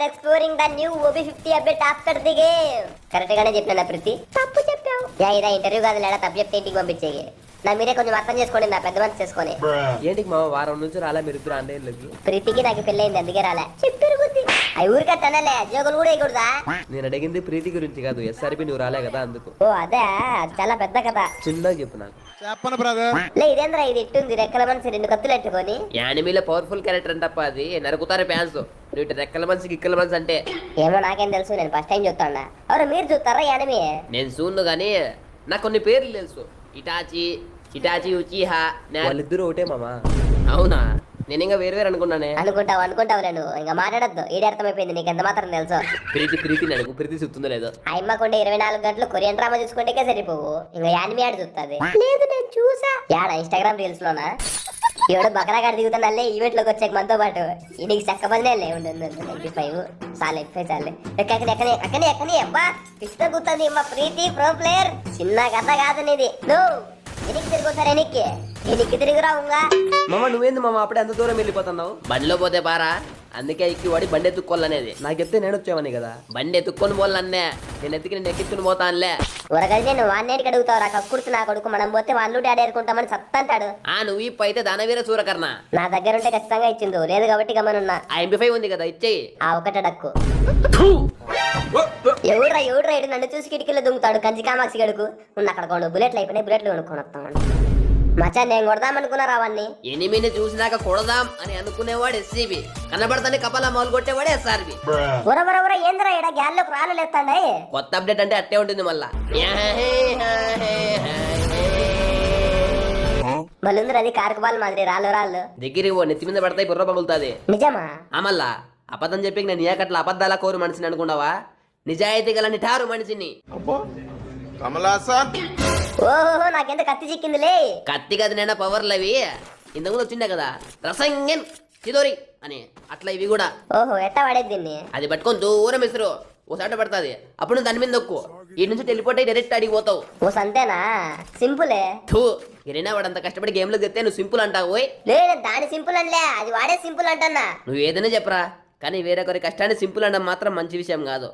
Exploring the new OB50 update after the game. Correct గానే చెప్పినా ప్రీతి? తప్పు చెప్పావు. ఇదా ఇంటర్వ్యూ కాదు లేడా, తప్పు చెప్తే ఇంటికి పంపించేయి. నా మీరే కొంచెం అర్థం చేసుకోండి, నా పెద్ద మనసు చేసుకొని. ఏంటికి మా వారం నుంచి రాలే మీరు ఇద్దరు ఆన్లైన్లోకి? ప్రీతికి నాకు పెళ్ళైంది అందుకే రాలే. చెప్పారు బుద్ధి అవి ఊరికట్టనలే, జోకులు కూడా వేయకూడదా? నేను అడిగింది ప్రీతి గురించి కాదు, SRP నువ్వు రాలే కదా అందుకు. ఓ అదే, అది చాలా పెద్ద కథ. చిన్నగా చెప్పు నాకు. చెప్పను బ్రదర్. లే ఇదేంద్రా ఇది ఇట్టుంది, రెక్కల మనసు 2 కత్తులు ఎట్టుకొని. యానిమీలో పవర్ఫుల్ క్యారెక్టర్ అని తప్ప అది నరుకుతారు ఫ్యాన్స్. నువ్వు రెక్కల మనిషికి ఇక్కల మనిషి అంటే ఏమో నాకేం తెలుసు, నేను ఫస్ట్ టైం చూస్తాడా. ఎవరు మీరు చూస్తారా యానిమే? నేను చూను గానీ నాకు కొన్ని పేర్లు తెలుసు. Hitachi, Hitachi, ఉచిహా. వాళ్ళిద్దరు ఒకటే మామా. అవునా, నేను ఇంకా వేరు వేరు అనుకున్నానే. అనుకుంటావు నేను ఇంకా మాట్లాడద్దు. ఈడే అర్థమైపోయింది నీకు ఎంత మాత్రం తెలుసు. ప్రీతిని అడుగు, ప్రీతి చెప్తుందో లేదో. అమ్మకుంటే 24 గంటలు కొరియన్ డ్రామా చూసుకుంటే సరిపోవు, ఇంకా యానిమే ఆడ చూస్తుంది. లేదు నేను చూసా. యాడ ఇన్స్టాగ్రామ్ రీల్స్ లోనా? ఎవడు బకరాగాడు దిగుతానల్లే ఈవెంట్ లోకి వచ్చాక మనతో పాటు. ఇంటికి చక్క పదిలే 95 చాలు ఎక్కువ చాలే. ఎక్కని అబ్బా పిస్తా కూతుంది మా ప్రీతి ప్రో ప్లేయర్. చిన్న కథ కాదు నీది. నువ్వు ఎనికి తిరిగొస్తారా? ఎనికి తిరిగిరావుగా మామ. నువ్వేంది మామ అప్పుడే అంత దూరం వెళ్ళిపోతున్నావు? బండిలో పోతే పారా, అందుకే ఎక్కి వాడి బండి ఎత్తుక్కోవాలనేది. నాకు చెప్తే నేను వచ్చేవాని కదా. బండి ఎత్తుక్కొని పోలన్నే, నేను ఎత్తుకి నేను ఎక్కించుకుని పోతానులే. ఊరగలిసి నువ్వు వాడినేటికి అడుగుతావు. కక్కుర్తి నా కొడుకు, మనం పోతే వాళ్ళు డాడీ ఏరుకుంటామని సత్తంటాడు. నువ్వు ఈ పైతే దానవీర సూరకర్ణ నా దగ్గర ఉంటే ఖచ్చితంగా ఇచ్చింది, లేదు కాబట్టి గమనున్నా. ఆ MP5 ఉంది కదా, ఇచ్చేయి. ఆ ఒకటే డక్కు. ఎవడ్రా ఇటు నన్ను చూసి కిటికీలో దుంగుతాడు కంచి కామాక్షి గడుకు. ఉన్న అక్కడ కొను బుల్లెట్లు అయిపోయినాయి, బుల్లెట్లు కొనుక్కొని వస్తాను. మచ్చా నేను కొడదామనుకున్నారా అవన్నీ? ఎనిమిని చూసినాక కొడదాం అని అనుకునేవాడు SCB, కనబడతానే కపాల మొదలు కొట్టేవాడు SRB. ఉరవరవర ఏంద్రా ఇడ గ్యాల్లోకి రాళ్ళు లేస్తాండే. కొత్త అప్డేట్ అంటే అట్టే ఉంటుంది మళ్ళా. బలుందరు అది కార్కబాల్ మాదిరి రాళ్ళు దగ్గర నెత్తి మీద పడతాయి, బుర్ర పగులుతుంది. నిజమా? మళ్ళా అబద్ధం చెప్పి నేను ఏకట్ల అబద్ధాల కోరు మనిషిని అనుకున్నావా? నిజాయితీ గల నిఠారు మనిషిని. ఓహో నాకెంత కత్తి చిక్కిందిలే. కత్తి కదా నేను పవర్లు అవి ఇంతకుముందు వచ్చిండే కదా, రసంగన్ చిదోరి అని అట్లా ఇవి కూడా. ఓహో ఎట్టా పడేది దీన్ని? అది పట్టుకొని దూరం ఇసురు, ఓ సాట పడుతుంది. అప్పుడు దాని మీద నొక్కు, ఈ నుంచి వెళ్ళిపోతే డైరెక్ట్ అడిగిపోతావు. ఓ సంతేనా? సింపులే. గిరినా వాడు అంత కష్టపడి గేమ్ లో చెప్తే నువ్వు సింపుల్ అంటావు. లేదు దాని సింపుల్ అనలే, అది వాడే సింపుల్ అంటన్నా. నువ్వు ఏదైనా చెప్పరా, కానీ వేరొకరి కష్టాన్ని సింపుల్ అనడం మాత్రం మంచి విషయం కాదు.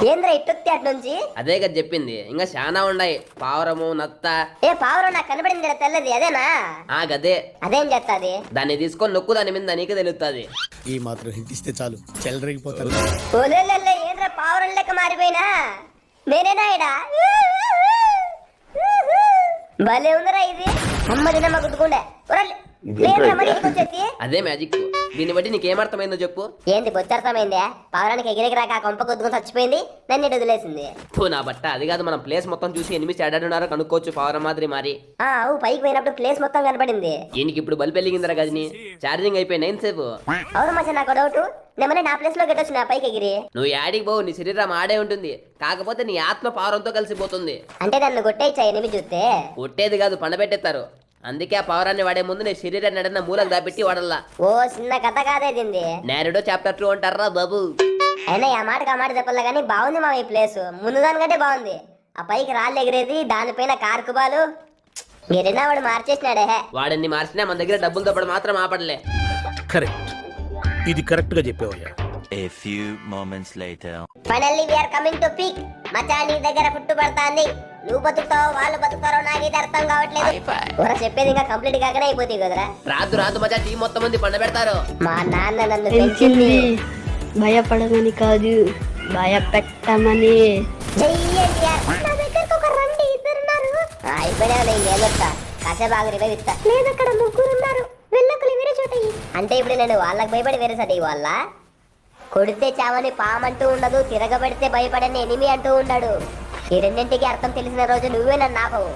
ఏంద్రా ఇట్టొత్తి అట్నుంచి? అదే కదా చెప్పింది, ఇంకా చాలా ఉన్నాయి. పావురము, నత్త. ఏ పావురం నాకు కనబడింది తెల్లది అదేనా? గదే. అదేం చేస్తాది? దాన్ని తీసుకొని నొక్కు, దాని మీద నీకు తెలుస్తుంది. ఈ మాత్రం హిట్ ఇస్తే చాలు, చెలరేగిపోతారు. ఏంద్రా పావురం లెక్క మారిపోయినా? నేనేనా ఇడా? భలే ఉందిరా ఇది. అమ్మ తినమ్మ గుద్దుకుండే. అదే మ్యాజిక్. దీన్ని బట్టి నీకేమర్థమైందో చెప్పు. ఏంది బొచ్చర్థమైందే? పావురానికి ఎగిరికి రాక కొంప కొద్దుకొని చచ్చిపోయింది, నన్ను వదిలేసింది. నా బట్ట అది కాదు, మనం ప్లేస్ మొత్తం చూసి ఎనిమిది ఆడాడున్నారో కనుక్కోవచ్చు. పావురం మాదిరి మారి పైకి పోయినప్పుడు ప్లేస్ మొత్తం కనపడింది. దీనికి ఇప్పుడు బల్బ్ వెలిగిందిరా గదిని, ఛార్జింగ్ అయిపోయి 9 సేపు. అవును మచ్చా, నాకు డౌట్. నేను నా ప్లేస్ లో గెట్టొచ్చు నా పైకి ఎగిరి. నువ్వు యాడికి పోవు, నీ శరీరం ఆడే ఉంటుంది, కాకపోతే నీ ఆత్మ పావురంతో కలిసిపోతుంది. అంటే నన్ను కొట్టేచ్చా ఎనిమిది చూస్తే? కొట్టేది కాదు, పండబెట్టేస్తారు. అందుకే ఆ పవరాన్ని వాడే ముందు నీ శరీరాన్ని నడిన మూలకు దాపెట్టి వాడల్లా. ఓ చిన్న కథ కాదేది. నేరుడో చాప్టర్ 2 అంటారా బాబు. అయినా ఆ మాట చెప్పాలి కానీ బాగుంది మా ఈ ప్లేస్. ముందు దానికంటే బాగుంది. ఆ పైకి రాళ్ళు ఎగిరేది, దానిపైన కార్కుబాలు. గిరినా వాడు మార్చేసినాడే. వాడిని మార్చినా మన దగ్గర డబ్బులతో పాటు మాత్రం ఆపడలే. కరెక్ట్, ఇది కరెక్ట్ గా చెప్పావయ్యా. A few moments later. Finally we are coming to peak. మచ్చా నీ దగ్గర పుట్టు పడతాంది. నువ్వు బతుకుతావు, వాళ్ళు బతుకుతారో నాకు ఇది అర్థం కావట్లేదు. చెప్పేది ఇంకా కంప్లీట్ కాకనే అయిపోతుంది కదరా. రాదు మచ్చా, టీం మొత్తం మంది పండబెడతారు. మా నాన్న నన్ను పెంచింది భయపడమని కాదు, భయపెట్టమని. కాసేపు బాగా రివైవ్ ఇస్తా. లేదు అక్కడ ముగ్గురు ఉన్నారు, వెళ్ళకులు వేరే చోట. అంటే ఇప్పుడు నేను వాళ్ళకి భయపడి వేరే చోట వాళ్ళ కొడితే చావని పామంటూ ఉండదు, తిరగబడితే భయపడని ఎనిమి అంటూ ఉన్నాడు. ఈ రెండింటికి అర్థం తెలిసిన రోజు నువ్వే నన్ను ఆపవు.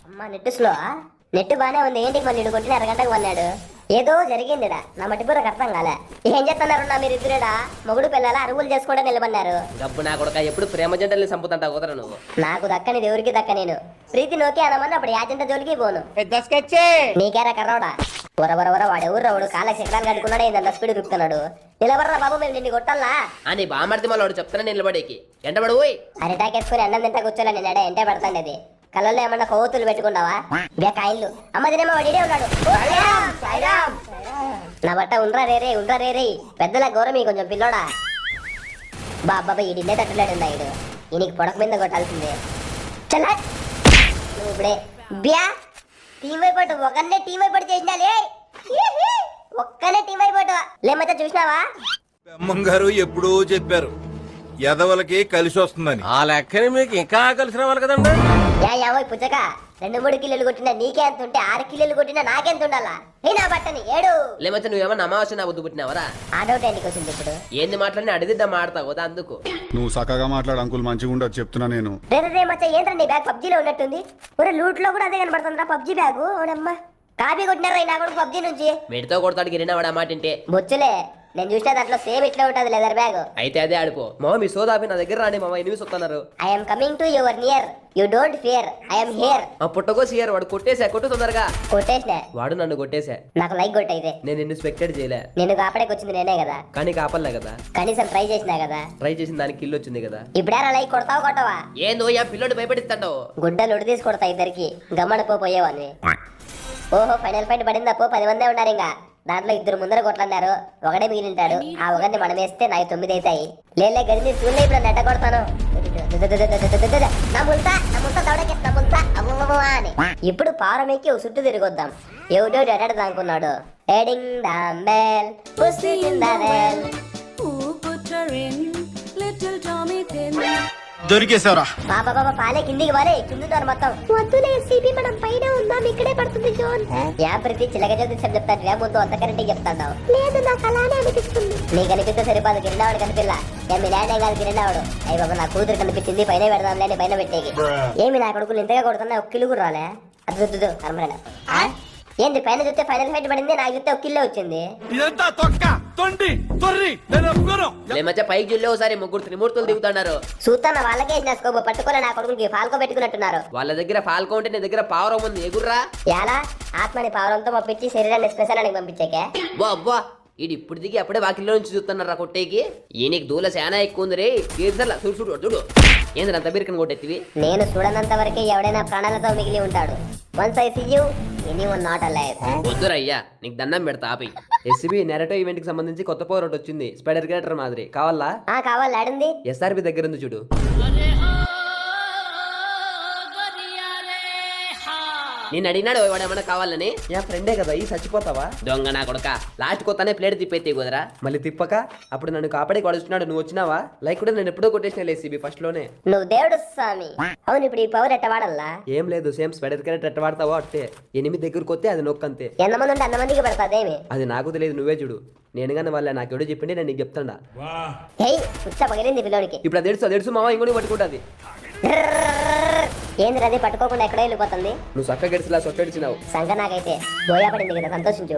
అమ్మా నెట్ స్లో. నెట్ బానే ఉంది, ఏంటికి మళ్ళీ కొట్టిన అరగంటకు వన్నాడు. ఏదో జరిగిందిడా, నా మట్టి బుర్రకు అర్థం కాలే. ఏం చేస్తున్నారు నా మీరు ఇద్దరుడా? మొగుడు పిల్లల అరుగులు చేసుకోవడం నిలబడినారు. డబ్బు నా కొడుక, ఎప్పుడు ప్రేమ జంటల్ని చంపుతుంటా కుదర నువ్వు. నాకు దక్కని దేవుడికి దక్క. నేను ప్రీతి నోకే అనమని అప్పుడు యాజంట జోలికి పోను. నీకేరా కర్రోడా? వరవరవర వాడెవరు రావుడు కాళ్ళ చక్రాలు కట్టుకున్నాడు, ఏందంత స్పీడ్ రుక్కుతున్నాడు. నిలబడరా బాబు, మేము నిన్ను కొట్టాలా అని బామర్ది మళ్ళీ చెప్తాను నిలబడేకి. ఎంటబడు అరిటాకేసుకుని అన్నం తింటా కూర్చోలే, నేను ఎంటే పడతాండేది. కళ్ళల్లో ఏమన్నా కొవ్వొత్తులు పెట్టుకున్నావా బే కాయలు అమ్మ తినేమో వాడిడే ఉన్నాడు ఓ, సాయిరామ్. నా బట్ట ఉండ్రా రే పెద్దల గౌరవం కొంచెం పిల్లోడా బాబా ఈడిన్నే తట్టులేడు ఇడు ఈయనకి పొడక మీద కొట్టాల్సిందే చల్లా నువ్వు ఇప్పుడే బ్యా టీం అయిపోటు ఒకనే టీం అయిపోటు చేసినాలే ఒక్కనే టీం అయిపోటు లేమైతే చూసినావా గారు ఎప్పుడూ చెప్పారు ఎదవలకి కలిసి వస్తుందని. ఆ లెక్కని మీకు ఇంకా కలిసి రావాలి కదండి. యావో పుచ్చక 2-3 కిలోలు కొట్టినా నీకే ఎంత ఉంటే 6 కిలోలు కొట్టినా నాకెంత ఉండాలా ఏ నా బట్టని ఏడు లేకపోతే నువ్వేమన్నా అమావాస్య నా బుద్ధి పుట్టినావరా? ఆ డౌట్ ఎందుకు వచ్చింది ఇప్పుడు ఏంది మాట్లాడినా అడిదిద్దా మాడతావు కదా అందుకు. నువ్వు చక్కగా మాట్లాడు అంకుల్, మంచిగా ఉండదు చెప్తున్నా నేను. రే మచ్చ ఏంట్రా నీ బ్యాగ్ పబ్జీలో ఉన్నట్టుంది ఒరే లూట్ లో కూడా అదే కనబడుతుందిరా పబ్జీ బ్యాగ్ ఓడమ్మా కాపీ కొట్టినారా నా కూడా పబ్జీ నుంచి మెడితో కొడతాడు గిరినా వాడు ఆ మాట వింటే. బొచ్చులే నేను చూసిన దాంట్లో సేమ్ ఇట్లా ఉంటుంది లెదర్ బ్యాగ్ అయితే అదే ఆడిపో మామ. మీ సోదాపి నా దగ్గర రాండి మామ, ఎనిమిది వస్తున్నారు. I'm coming to your near you don't fear I'm here ఆ పుట్టకో సియర్ వాడు కొట్టేసా, కొట్టు తొందరగా. కొట్టేసిన వాడు నన్ను కొట్టేసా. నాకు లైక్ కొట్టయితే నేను నిన్ను స్పెక్టెడ్ చేయలే, నేను కాపడేకి వచ్చింది నేనే కదా, కానీ కాపలే కదా. కనీసం ట్రై చేసినా కదా. ట్రై చేసిన దానికి కిల్లు వచ్చింది కదా. ఇప్పుడేరా లైక్ కొడతావు కొట్టవా? ఏందో యా పిల్లోడు భయపెడిస్తాడు. గుడ్డలు ఉడి తీసి కొడతా ఇద్దరికి గమ్మన పోయేవాన్ని. ఓహో ఫైనల్ ఫైట్ పడిందా పో 10 మందే ఉన్నారు ఇంకా. దాంట్లో 2 ముందర కొట్లన్నారు, ఒకడే మిగిలింటాడు. ఆ ఒకరిని మనం వేస్తే నాకు 9 అవుతాయి. లేలే గది చూడలే ఇప్పుడు నెట్ట కొడతాను. నా ముల్తా దౌడకేస్తా ముల్తా అవ్వ అని. ఇప్పుడు పారం ఎక్కి చుట్టూ తిరిగొద్దాం. ఎవడో ఎడాడు అనుకున్నాడు. Heading dumbbell push in the well. దొరికేశారా? బాబా పాలే కిందికి వారే కిందుతారు మొత్తం. వద్దులే సిబి మనం పైన ఉందాం, ఇక్కడే పడుతుంది జోన్. యా ప్రతి చిలక జ్యోతి చెప్తాడు రే ముందు అంత కరెంట్ చెప్తాడు. లేదు నాకు అలానే అనిపిస్తుంది. నీకు అనిపిస్తే సరిపోదు, గిరినావాడు కనిపిల్ల. మీ నాయన కాదు గిరినావాడు. అయ్యి బాబా నా కూతురు కనిపించింది, పైన పెడదాంలే పైన పెట్టేకి. ఏమి నా కొడుకులు ఇంతగా కొడుతున్నా ఒక కిలు కూడా రాలే. అది కనబడ ఏంటి పైన చూస్తే ఫైనల్ ఫైట్ పడింది, నాకు చూస్తే ఒక కిల్లో వచ్చింది. ఇదంతా తొక్క తొండి తొర్రి నేను ఒప్పుకోను. మధ్య పైకి చుల్లే ఒకసారి 3 త్రిమూర్తులు దిగుతున్నారు. చూస్తాను వాళ్ళకే నా స్కోప్ పట్టుకోలే నా కొడుకుకి ఫాల్కో పెట్టుకున్నట్టున్నారు. వాళ్ళ దగ్గర ఫాల్కో ఉంటే నీ దగ్గర పావురం ఉంది, ఎగుర్రా. ఎలా ఆత్మని పావురంతో పంపించి శరీరాన్ని స్పెషల్ పంపించాకే. వా అబ్బా ఇది ఇప్పుడు దిగి అప్పుడే వాకిల్లో నుంచి చూస్తున్నారా కొట్టేకి. ఈయనకి దూల శానా ఎక్కువ ఉంది రే. చూడు చూడు ఏంది అంత బీరికను కొట్టెత్తివి. నేను చూడనంత వరకే ఎవడైనా ప్రాణాలతో మిగిలి ఉంటాడు. Once I see you anyone not alive. వద్దురయ్యా నీకు దండం పెడతా ఆపి. ఎస్సీబీ నెరటో ఈవెంట్ కి సంబంధించి కొత్త పవర్ ఒకటి వచ్చింది, స్పైడర్ క్యారెక్టర్ మాదిరి. కావాలా? కావాలి ఆడింది. ఎస్ఆర్పి దగ్గర ఉంది చూడు. నేను అడిగినాడు వాడేమన్నా కావాలని. నా ఫ్రెండే కదా ఈ చచ్చిపోతావా దొంగ నా కొడక. లాస్ట్ కొత్తనే ప్లేట్ తిప్పేస్తే కుదరా మళ్ళీ తిప్పక. అప్పుడు నన్ను కాపాడే వాడుస్తున్నాడు, నువ్వు వచ్చినావా? లైక్ కూడా నేను ఎప్పుడో కొట్టేసిన లేసిబి ఫస్ట్ లోనే. నువ్వు దేవుడు స్వామి. అవును ఇప్పుడు ఈ పవర్ ఎట్ట వాడల్లా? ఏం లేదు, సేమ్ స్పైడర్ క్యారెక్టర్ ఎట్ట వాడతావో అట్టే. 8 దగ్గరకు వస్తే అది నొక్కంతే. ఎంతమంది ఉంటే అంతమందికి పడతాదేమి? అది నాకు తెలియదు, నువ్వే చూడు. నేను కానీ వాళ్ళ నాకు ఎవడో చెప్పిండి, నేను నీకు చెప్తాడా. హే పుచ్చ పగిలింది పిల్లోడికి. ఇప్పుడు అది తెలుసు మావా, ఇంకొని పట్టుకుంటుంది. ఏంద్ర అది పట్టుకోకుండా ఎక్కడ వెళ్ళిపోతుంది? నువ్వు చక్క గడిచిలా సొట్టడిచినావు. సంఘ నాకైతే దోయా పడింది కదా, సంతోషించు.